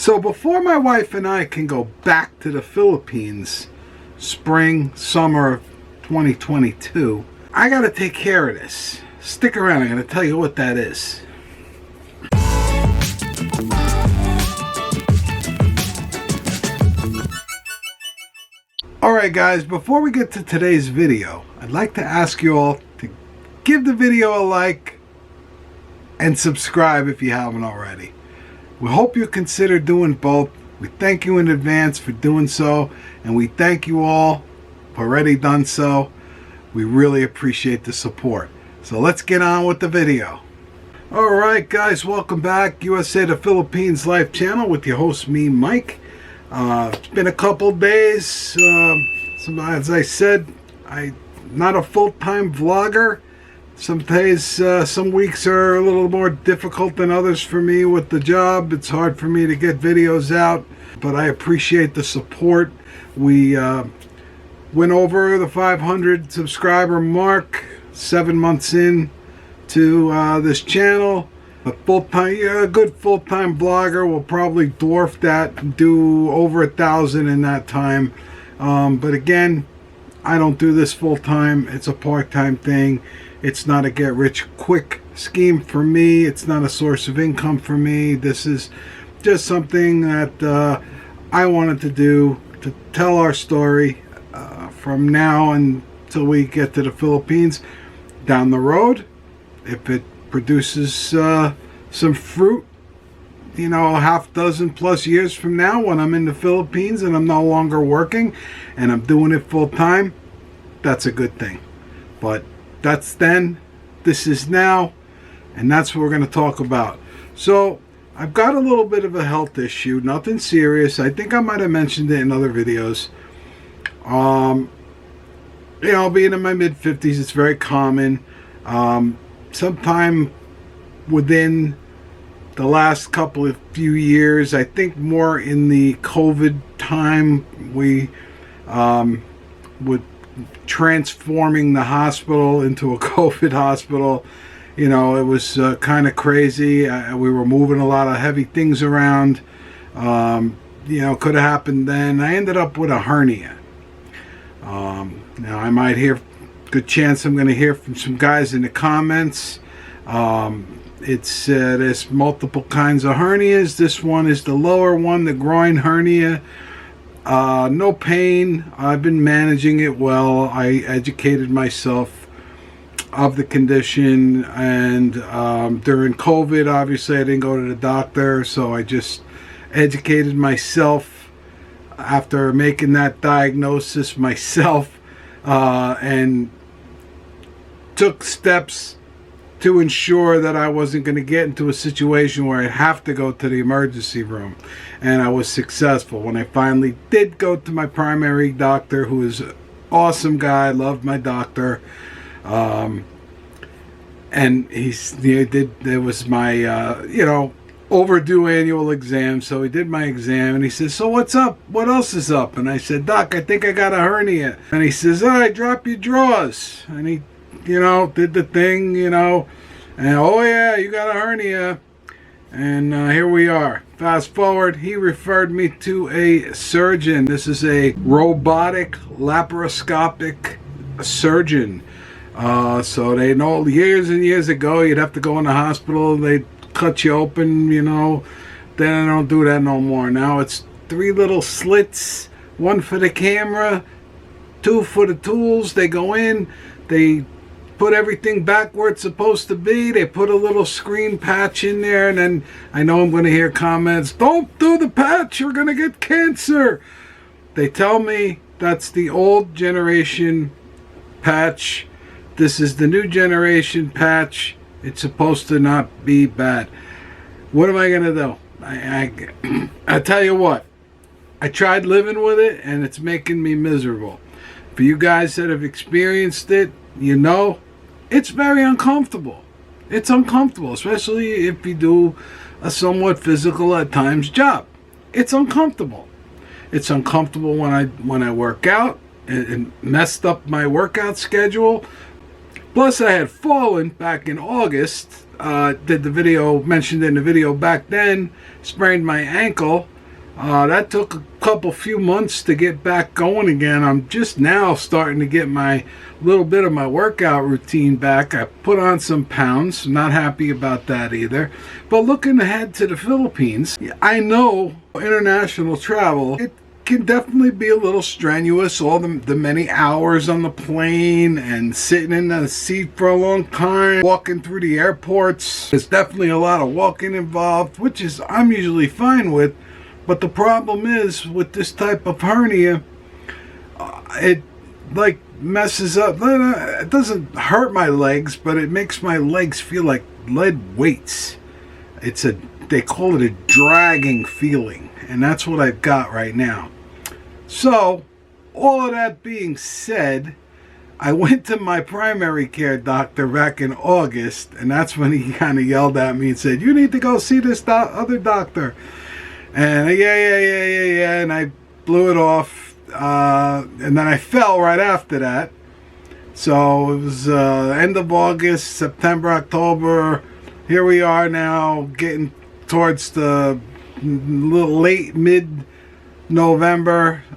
So before my wife and I can go back to the Philippines, spring, summer of 2022, I gotta take care of this. Stick around, I'm gonna tell you what that is. Alright guys, before we get to today's video, I'd like to ask you all to give the video a like and subscribe if you haven't already. We hope you consider doing both. We thank you in advance for doing so, and we thank you all who've already done so. We really appreciate the support. So let's get on with the video. Alright guys, welcome back. USA to Philippines Life channel with your host, me, Mike. It's been a couple days. As I said, I'm not a full-time vlogger. Some days, some weeks are a little more difficult than others for me with the job. It's hard for me to get videos out, but I appreciate the support. We went over the 500 subscriber mark 7 months in to this channel. A good full-time vlogger will probably dwarf that and do over 1,000 in that time. But again, I don't do this full-time. It's a part-time thing. It's not a get-rich-quick scheme for me. It's not a source of income for me. This is just something that I wanted to do to tell our story from now until we get to the Philippines. Down the road, if it produces some fruit, you know, a half dozen plus years from now when I'm in the Philippines and I'm no longer working and I'm doing it full time, that's a good thing. But that's then, this is now, and that's what we're going to talk about. So I've got a little bit of a health issue, nothing serious. I think I might have mentioned it in other videos. You know, being in my mid-50s, it's very common. Sometime within the last few years, I think more in the COVID time, we would transforming the hospital into a COVID hospital. You know, it was kind of crazy. We were moving a lot of heavy things around. You know, could have happened then. I ended up with a hernia. Now I might hear, good chance I'm going to hear from some guys in the comments. There's multiple kinds of hernias. This one is the lower one, the groin hernia. No pain. I've been managing it well. I educated myself of the condition, and during COVID, obviously I didn't go to the doctor, so I just educated myself after making that diagnosis myself, and took steps to ensure that I wasn't going to get into a situation where I'd have to go to the emergency room. And I was successful. When I finally did go to my primary doctor, who is an awesome guy, I loved my doctor, and there was my you know, overdue annual exam. So he did my exam and he says, "So what's up? What else is up?" And I said, "Doc, I think I got a hernia." And he says, "All right, drop your drawers." And he, you know, did the thing, you know, and "Oh yeah, you got a hernia." And here we are. Fast forward, he referred me to a surgeon. This is a robotic laparoscopic surgeon. So they know years and years ago you'd have to go in the hospital, they'd cut you open, you know. Then I don't do that no more. Now it's 3 little slits, 1 for the camera, 2 for the tools. They go in, they put everything back where it's supposed to be. They put a little screen patch in there, and then I know I'm going to hear comments, "Don't do the patch, you're going to get cancer." They tell me that's the old generation patch. This is the new generation patch. It's supposed to not be bad. What am I going to do? I tell you what, I tried living with it, and it's making me miserable. For you guys that have experienced it, you know, it's very uncomfortable. It's uncomfortable, especially if you do a somewhat physical at times job. It's uncomfortable. It's uncomfortable when I work out. It messed up my workout schedule. Plus, I had fallen back in August. Mentioned in the video back then, sprained my ankle. That took a few months to get back going again. I'm just now starting to get my little bit of my workout routine back. I put on some pounds. Not happy about that either. But looking ahead to the Philippines, I know international travel, it can definitely be a little strenuous. All the many hours on the plane and sitting in the seat for a long time, walking through the airports. There's definitely a lot of walking involved, which is I'm usually fine with. But the problem is with this type of hernia, it like messes up. It doesn't hurt my legs, but it makes my legs feel like lead weights. They call it a dragging feeling, and that's what I've got right now. So, all of that being said, I went to my primary care doctor back in August, and that's when he kind of yelled at me and said, "You need to go see this other doctor." And yeah, and I blew it off, and then I fell right after that. So it was end of August, September, October. Here we are now, getting towards the little late mid-November.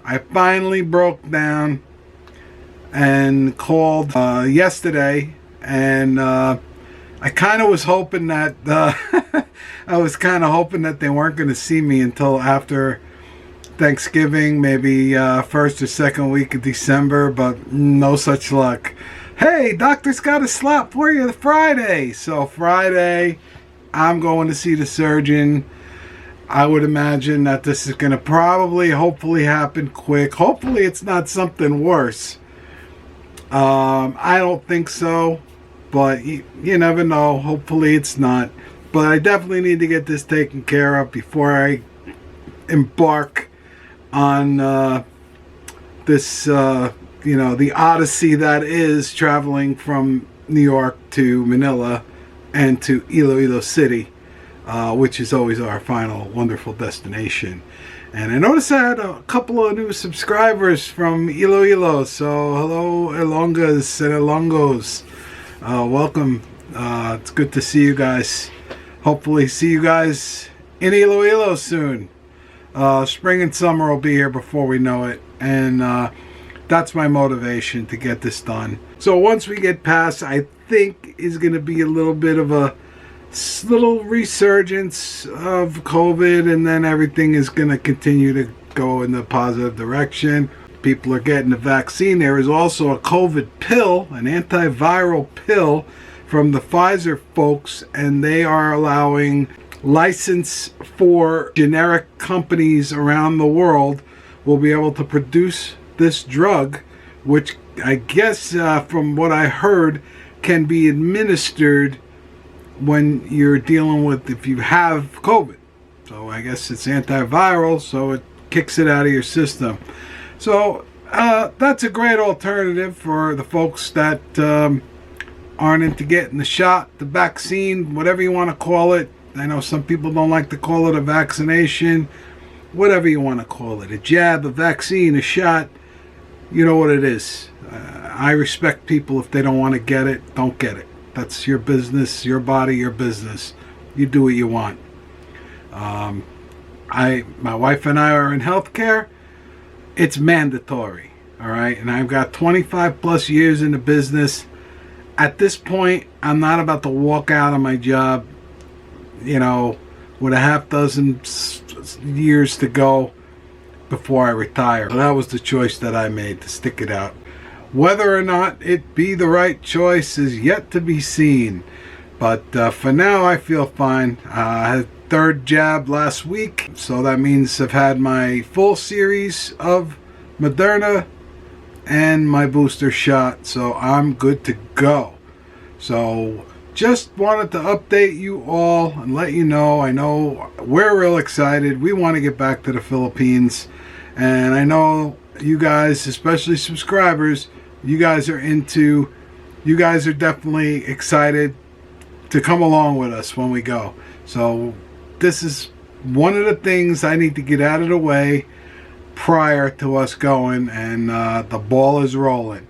I finally broke down and called yesterday, and I kind of was hoping that they weren't going to see me until after Thanksgiving, maybe first or second week of December, but no such luck. Hey, doctor's got a slot for you Friday. So Friday, I'm going to see the surgeon. I would imagine that this is going to hopefully happen quick. Hopefully it's not something worse. I don't think so. But you never know. Hopefully it's not. But I definitely need to get this taken care of before I embark on this, the odyssey that is traveling from New York to Manila and to Iloilo City, which is always our final wonderful destination. And I noticed I had a couple of new subscribers from Iloilo. So hello, Ilongas and Ilongos. Welcome. It's good to see you guys. Hopefully see you guys in Iloilo soon. Spring and summer will be here before we know it. And that's my motivation to get this done. So once we get past, I think is going to be a little bit of a little resurgence of COVID, and then everything is going to continue to go in the positive direction. People are getting the vaccine. There is also a COVID pill, an antiviral pill from the Pfizer folks, and they are allowing license for generic companies around the world will be able to produce this drug, which I guess from what I heard can be administered when you're dealing with, if you have COVID. So I guess it's antiviral, so it kicks it out of your system. So that's a great alternative for the folks that aren't into getting the shot, the vaccine, whatever you want to call it. I know some people don't like to call it a vaccination, whatever you want to call it. A jab, a vaccine, a shot, you know what it is. I respect people if they don't want to get it, don't get it. That's your business, your body, your business. You do what you want. My wife and I are in healthcare. It's mandatory, all right? And I've got 25 plus years in the business. At this point, I'm not about to walk out of my job, with a half dozen years to go before I retire. So that was the choice that I made, to stick it out. Whether or not it be the right choice is yet to be seen. But for now, I feel fine. I had third jab last week, so that means I've had my full series of Moderna and my booster shot, so I'm good to go. So just wanted to update you all and let you know. I know we're real excited. We want to get back to the Philippines, and I know you guys, especially subscribers, you guys are definitely excited to come along with us when we go. So this is one of the things I need to get out of the way prior to us going, and the ball is rolling.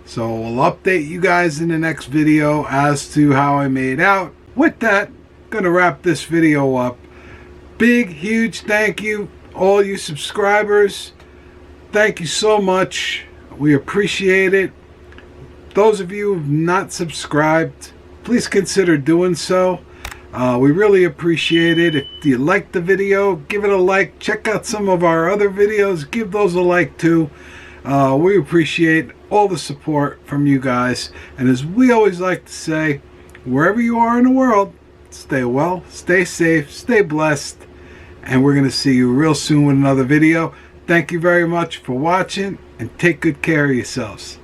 So we'll update you guys in the next video as to how I made out. With that, gonna wrap this video up. Big, huge thank you All you subscribers, thank you so much. We appreciate it. Those of you who have not subscribed, please consider doing so. We really appreciate it. If you like the video, give it a like. Check out some of our other videos. Give those a like too. We appreciate all the support from you guys. And as we always like to say, wherever you are in the world, stay well, stay safe, stay blessed. And we're going to see you real soon with another video. Thank you very much for watching, and take good care of yourselves.